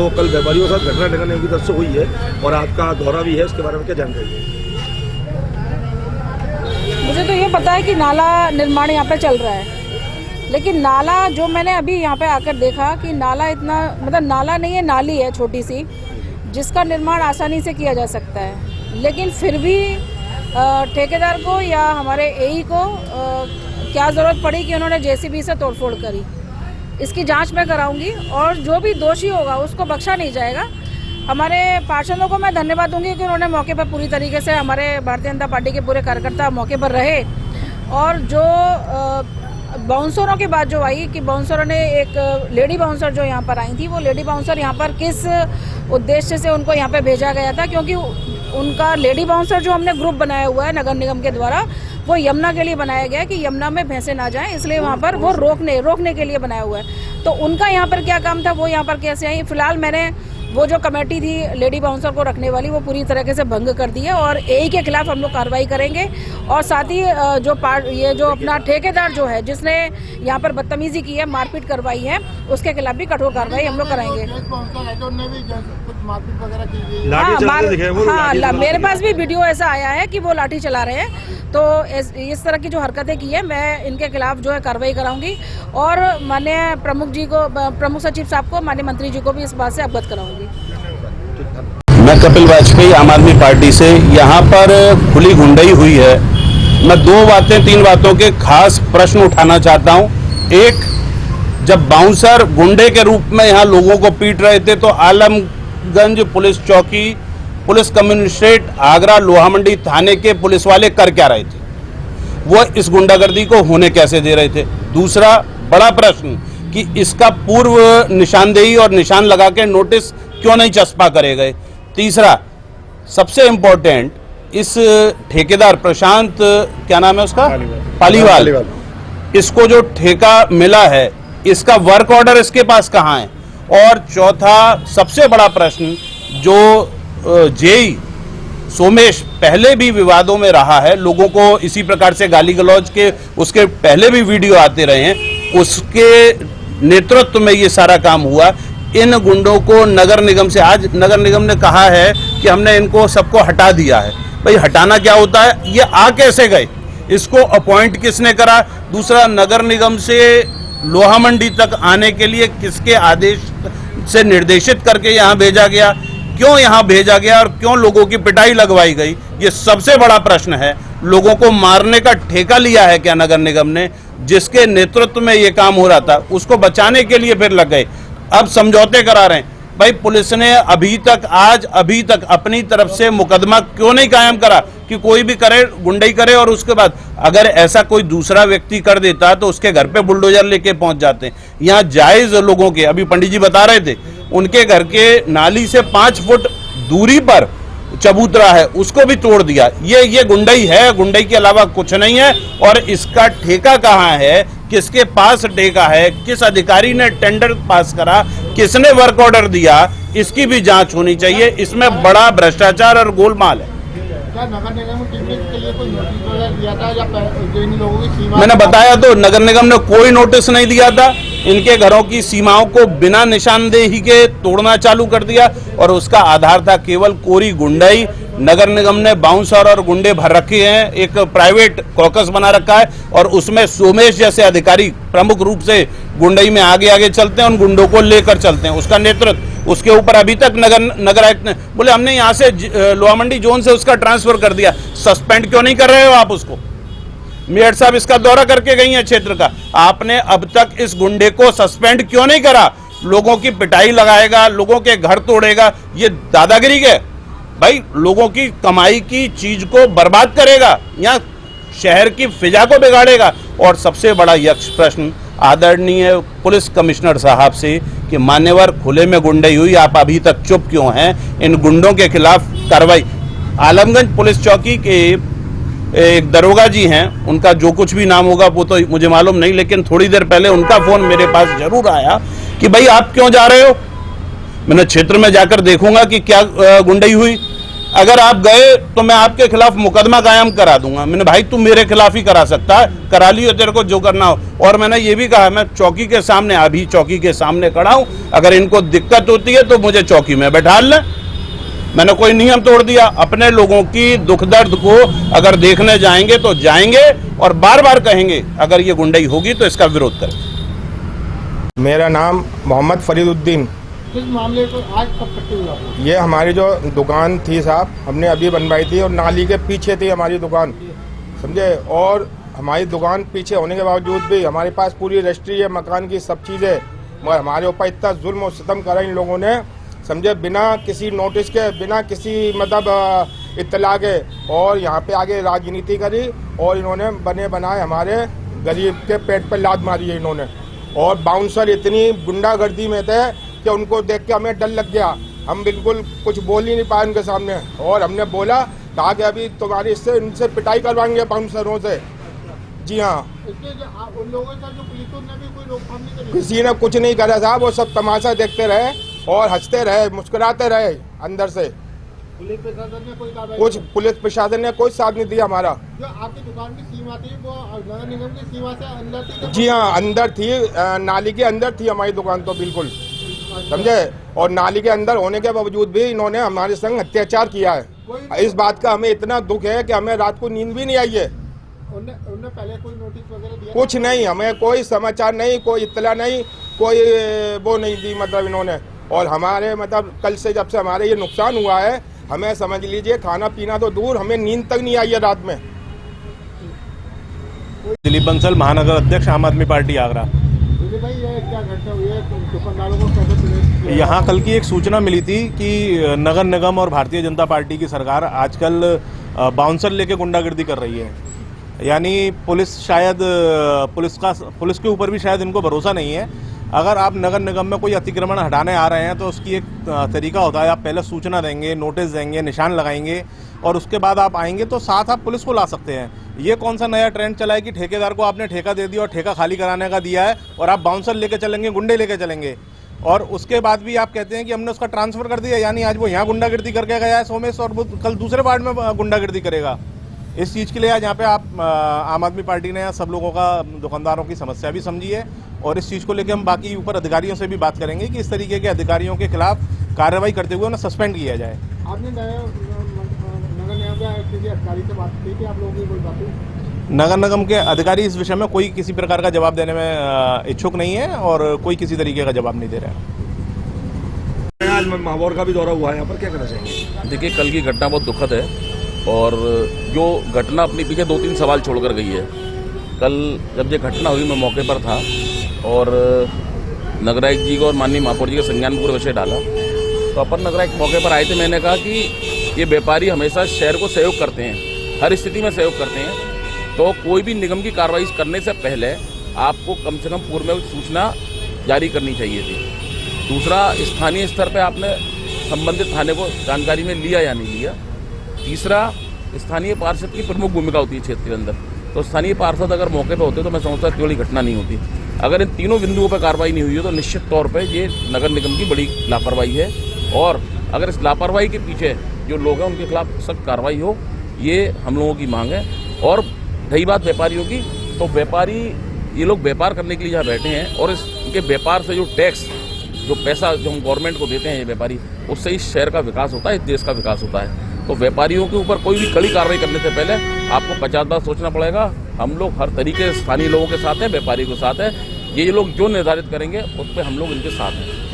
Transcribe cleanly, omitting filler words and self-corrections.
जो कल व्यापारियों के साथ घटना नगर निगम की तरफ से हुई है और आपका दौरा भी है, उसके बारे में क्या जानकारी है? मुझे तो ये पता है कि नाला निर्माण यहाँ पे चल रहा है, लेकिन नाला जो मैंने अभी यहाँ पे आकर देखा कि नाला इतना, मतलब नाला नहीं है, नाली है छोटी सी, जिसका निर्माण आसानी से किया जा सकता है। लेकिन फिर भी ठेकेदार को या हमारे एई को क्या ज़रूरत पड़ी कि उन्होंने जेसीबी से तोड़फोड़ करी। इसकी जांच मैं कराऊंगी और जो भी दोषी होगा उसको बख्शा नहीं जाएगा। हमारे पार्षदों को मैं धन्यवाद दूंगी कि उन्होंने मौके पर पूरी तरीके से, हमारे भारतीय जनता पार्टी के पूरे कार्यकर्ता मौके पर रहे। और जो बाउंसरों की बात जो आई कि बाउंसरों ने, एक लेडी बाउंसर जो यहाँ पर आई थी, वो लेडी बाउंसर यहाँ पर किस उद्देश्य से उनको यहाँ पे भेजा गया था, क्योंकि उनका लेडी बाउंसर जो हमने ग्रुप बनाया हुआ है नगर निगम के द्वारा, वो यमुना के लिए बनाया गया है कि यमुना में भैंसे ना जाएं, इसलिए वहाँ पर वो रोकने के लिए बनाया हुआ है। तो उनका यहाँ पर क्या काम था, वो यहाँ पर कैसे आई? फिलहाल मैंने वो जो कमेटी थी लेडी बाउंसर को रखने वाली, वो पूरी तरीके से भंग कर दी है और एई के खिलाफ हम लोग कार्रवाई करेंगे। और साथ ही ये जो अपना ठेकेदार जो है, जिसने यहाँ पर बदतमीजी की है, मारपीट करवाई है, उसके खिलाफ भी कठोर कार्रवाई हम लोग कराएंगे। हाँ, मेरे पास भी वीडियो ऐसा आया है कि वो लाठी चला रहे हैं। तो इस तरह की जो हरकतें की है, मैं इनके खिलाफ जो है कार्रवाई कराऊंगी और माननीय प्रमुख सचिव साहब को, माननीय मंत्री जी को भी इस बात से अवगत कराऊंगी। मैं कपिल वाजपेयी, आम आदमी पार्टी से। यहाँ पर खुली गुंडई हुई है। मैं 3 बातों के खास प्रश्न उठाना चाहता हूँ। एक, जब बाउंसर गुंडे के रूप में यहाँ लोगों को पीट रहे थे, तो आलमगंज पुलिस चौकी, पुलिस कमिश्नरेट आगरा, लोहा मंडी थाने के पुलिस वाले कर क्या रहे थे? वो इस गुंडागर्दी को होने कैसे दे रहे थे? दूसरा बड़ा प्रश्न कि इसका पूर्व निशानदेही और निशान लगा के नोटिस क्यों नहीं चस्पा करे गए? तीसरा, सबसे इम्पोर्टेंट, इस ठेकेदार प्रशांत, क्या नाम है उसका, पालीवाल, इसको जो ठेका मिला है, इसका वर्क ऑर्डर इसके पास कहाँ है? और चौथा सबसे बड़ा प्रश्न, जो जेई सोमेश पहले भी विवादों में रहा है, लोगों को इसी प्रकार से गाली गलौज के उसके पहले भी वीडियो आते रहे हैं, उसके नेतृत्व में ये सारा काम हुआ। इन गुंडों को नगर निगम से, आज नगर निगम ने कहा है कि हमने इनको सबको हटा दिया है। भाई हटाना क्या होता है? ये आ कैसे गए? इसको अपॉइंट किसने करा? दूसरा, नगर निगम से लोहा मंडी तक आने के लिए किसके आदेश से निर्देशित करके यहाँ भेजा गया? क्यों यहाँ भेजा गया और क्यों लोगों की पिटाई लगवाई गई? ये सबसे बड़ा प्रश्न है। लोगों को मारने का ठेका लिया है क्या नगर निगम ने? जिसके नेतृत्व में ये काम हो रहा था, उसको बचाने के लिए फिर लग गए। अब समझौते करा रहे हैं। भाई पुलिस ने अभी तक अपनी तरफ से मुकदमा क्यों नहीं कायम करा कि कोई भी करे, गुंडई करे, और उसके बाद अगर ऐसा कोई दूसरा व्यक्ति कर देता तो उसके घर पे बुलडोजर लेके पहुंच जाते हैं। यहाँ जायज लोगों के, अभी पंडित जी बता रहे थे, उनके घर के नाली से 5 फुट दूरी पर चबूतरा है, उसको भी तोड़ दिया। ये गुंडई है, गुंडई के अलावा कुछ नहीं है। और इसका ठेका कहाँ है, किसके पास ठेका है, किस अधिकारी ने टेंडर पास करा, किसने वर्क ऑर्डर दिया, इसकी भी जांच होनी चाहिए। इसमें बड़ा भ्रष्टाचार और गोलमाल है। क्या नगर निगम टीम ने इसके लिए कोई नोटिस वगैरह दिया था या जो इन लोगों की सीमा? मैंने बताया तो, नगर निगम ने कोई नोटिस नहीं दिया था। इनके घरों की सीमाओं को बिना निशानदेही के तोड़ना चालू कर दिया और उसका आधार था केवल कोरी गुंडाई। नगर निगम ने बाउंसर और गुंडे भर रखे हैं, एक प्राइवेट कॉकस बना रखा है और उसमें सोमेश जैसे अधिकारी प्रमुख रूप से गुंडई में आगे चलते हैं, उन गुंडों को लेकर चलते हैं। उसका नेतृत्व, उसके ऊपर अभी तक नगर आयुक्त ने बोले हमने यहाँ से लोहा मंडी जोन से उसका ट्रांसफर कर दिया। सस्पेंड क्यों नहीं कर रहे हो आप उसको? मेयर साहब इसका दौरा करके गई हैं क्षेत्र का, आपने अब तक इस गुंडे को सस्पेंड क्यों नहीं करा? लोगों की पिटाई लगाएगा, लोगों के घर तोड़ेगा, ये दादागिरी के भाई लोगों की कमाई की चीज को बर्बाद करेगा, यहाँ शहर की फिजा को बिगाड़ेगा। और सबसे बड़ा यक्ष प्रश्न आदरणीय पुलिस कमिश्नर साहब से कि मान्यवर खुले में गुंडई हुई, आप अभी तक चुप क्यों हैं? इन गुंडों के खिलाफ कार्रवाई। आलमगंज पुलिस चौकी के एक दरोगा जी हैं, उनका जो कुछ भी नाम होगा वो तो मुझे मालूम नहीं, लेकिन थोड़ी देर पहले उनका फोन मेरे पास जरूर आया कि भाई आप क्यों जा रहे हो? मैंने क्षेत्र में जाकर देखूंगा कि क्या गुंडई हुई। अगर आप गए तो मैं आपके खिलाफ मुकदमा कायम करा दूंगा। मैंने भाई तू मेरे खिलाफ ही करा सकता है, करा लियो तेरे को जो करना हो। और मैंने ये भी कहा मैं चौकी के सामने, अभी चौकी के सामने खड़ा हूं, अगर इनको दिक्कत होती है तो मुझे चौकी में बैठा लें। मैंने कोई नियम तोड़ दिया। अपने लोगों की दुख दर्द को अगर देखने जाएंगे तो जाएंगे और बार बार कहेंगे अगर ये गुंडाई होगी तो इसका विरोध करें। मेरा नाम मोहम्मद फरीदुद्दीन। किस मामले को आज कब इकट्ठे हुआ? ये हमारी जो दुकान थी साहब, हमने अभी बनवाई थी और नाली के पीछे थी हमारी दुकान, समझे। और हमारी दुकान पीछे होने के बावजूद भी हमारे पास पूरी रजिस्ट्री है मकान की, सब चीज़ें, मगर हमारे ऊपर इतना जुल्म और सितम करा इन लोगों ने, समझे, बिना किसी नोटिस के, बिना किसी मतलब इत्तला के। और यहाँ पे आगे राजनीति करी और इन्होंने बने बनाए हमारे गरीब के पेट पर लात मारी है इन्होंने। और बाउंसर इतनी गुंडागर्दी में थे कि उनको देख के हमें डर लग गया। हम बिल्कुल कुछ बोल ही नहीं पाए उनके सामने। और हमने बोला, कहा कि अभी तुम्हारी इससे इनसे पिटाई करवाएंगे बाउंसरों से। जी हाँ, उन लोगों का जो पुलिस ने भी कोई रोकथाम नहीं करी? किसी ने कुछ नहीं करा साहब, वो सब तमाशा देखते रहे और हंसते रहे, मुस्कुराते रहे अंदर से। पुलिस प्रशासन ने कोई कार्रवाई? कुछ पुलिस प्रशासन ने कोई साथ नहीं दिया हमारा। जो आपकी दुकान की सीमा थी वो नगर निगम की सीमा से अंदर थी? जी हाँ, अंदर थी, नाली के अंदर थी हमारी दुकान तो बिल्कुल, समझे। और नाली के अंदर होने के बावजूद भी इन्होंने हमारे संग अत्याचार किया है। इस बात का हमें इतना दुख है कि हमें रात को नींद भी नहीं आई है। उन्होंने पहले कोई नोटिस वगैरह दिया? कुछ नहीं, हमें कोई समाचार नहीं, कोई इत्तला नहीं, कोई वो नहीं दी मतलब इन्होंने। और हमारे मतलब कल से जब से हमारे ये नुकसान हुआ है, हमें समझ लीजिए खाना पीना तो दूर, हमें नींद तक नहीं आई है रात में। दिलीप बंसल, महानगर अध्यक्ष, आम आदमी पार्टी आगरा। भाई ये क्या घटना हुई है, दुकानदारों को कैसे पुलिस? यहाँ कल की एक सूचना मिली थी कि नगर निगम और भारतीय जनता पार्टी की सरकार आजकल बाउंसर लेके गुंडागर्दी कर रही है। यानी पुलिस शायद पुलिस के ऊपर भी शायद इनको भरोसा नहीं है। अगर आप नगर निगम में कोई अतिक्रमण हटाने आ रहे हैं तो उसकी एक तरीका होता है, आप पहले सूचना देंगे, नोटिस देंगे, निशान लगाएंगे और उसके बाद आप आएंगे तो साथ आप पुलिस को ला सकते हैं। ये कौन सा नया ट्रेंड चला है कि ठेकेदार को आपने ठेका दे दिया और ठेका खाली कराने का दिया है और आप बाउंसर लेके चलेंगे, गुंडे लेके चलेंगे और उसके बाद भी आप कहते हैं कि हमने उसका ट्रांसफर कर दिया। यानी आज वो यहाँ गुंडागर्दी करके गया है सोमेश और वो कल दूसरे वार्ड में गुंडागर्दी करेगा। इस चीज़ के लिए आज यहाँ पे आप आम आदमी पार्टी ने सब लोगों का, दुकानदारों की समस्या भी समझी है और इस चीज़ को लेकर हम बाकी ऊपर अधिकारियों से भी बात करेंगे कि इस तरीके के अधिकारियों के खिलाफ कार्रवाई करते हुए उन्हें सस्पेंड किया जाए। आपने नगर निगम के किसी अधिकारी से बात की थी, आप लोगों की कोई बात हुई? नगर निगम के अधिकारी इस विषय में कोई किसी प्रकार का जवाब देने में इच्छुक नहीं है और कोई किसी तरीके का जवाब नहीं दे रहे हैं। आज महापौर का भी दौरा हुआ है, यहाँ पर क्या करना चाहेंगे? देखिए, कल की घटना बहुत दुखद है और जो घटना अपने पीछे 2-3 सवाल छोड़कर गई है। कल जब ये घटना हुई मैं मौके पर था और नगरायुक्त जी को और माननीय महापौर जी का संज्ञान पूर्व विषय डाला तो अपन नगरायुक्त मौके पर आए थे। मैंने कहा कि ये व्यापारी हमेशा शहर को सहयोग करते हैं, हर स्थिति में सहयोग करते हैं, तो कोई भी निगम की कार्रवाई करने से पहले आपको कम से कम पूर्व में सूचना जारी करनी चाहिए थी। दूसरा, स्थानीय स्तर पर आपने संबंधित थाने को जानकारी में लिया या नहीं लिया। तीसरा, स्थानीय पार्षद की प्रमुख भूमिका होती है क्षेत्र के अंदर, तो स्थानीय पार्षद अगर मौके पर होते तो मैं समझता इतनी बड़ी घटना नहीं होती। अगर इन तीनों बिंदुओं पर कार्रवाई नहीं हुई है तो निश्चित तौर पे ये नगर निगम की बड़ी लापरवाही है और अगर इस लापरवाही के पीछे जो लोग हैं उनके खिलाफ सख्त कार्रवाई हो, ये हम लोगों की मांग है। और रही बात व्यापारियों की, तो व्यापारी ये लोग व्यापार करने के लिए जहाँ बैठे हैं और इनके व्यापार से जो टैक्स, जो पैसा जो हम गवर्नमेंट को देते हैं ये व्यापारी, उससे इस शहर का विकास होता है, इस देश का विकास होता है। तो व्यापारियों के ऊपर कोई भी कड़ी कार्रवाई करने से पहले आपको 50 बार सोचना पड़ेगा। हम लोग हर तरीके से स्थानीय लोगों के साथ हैं, व्यापारी के साथ हैं। ये लोग जो निर्धारित करेंगे उस पर हम लोग इनके साथ हैं।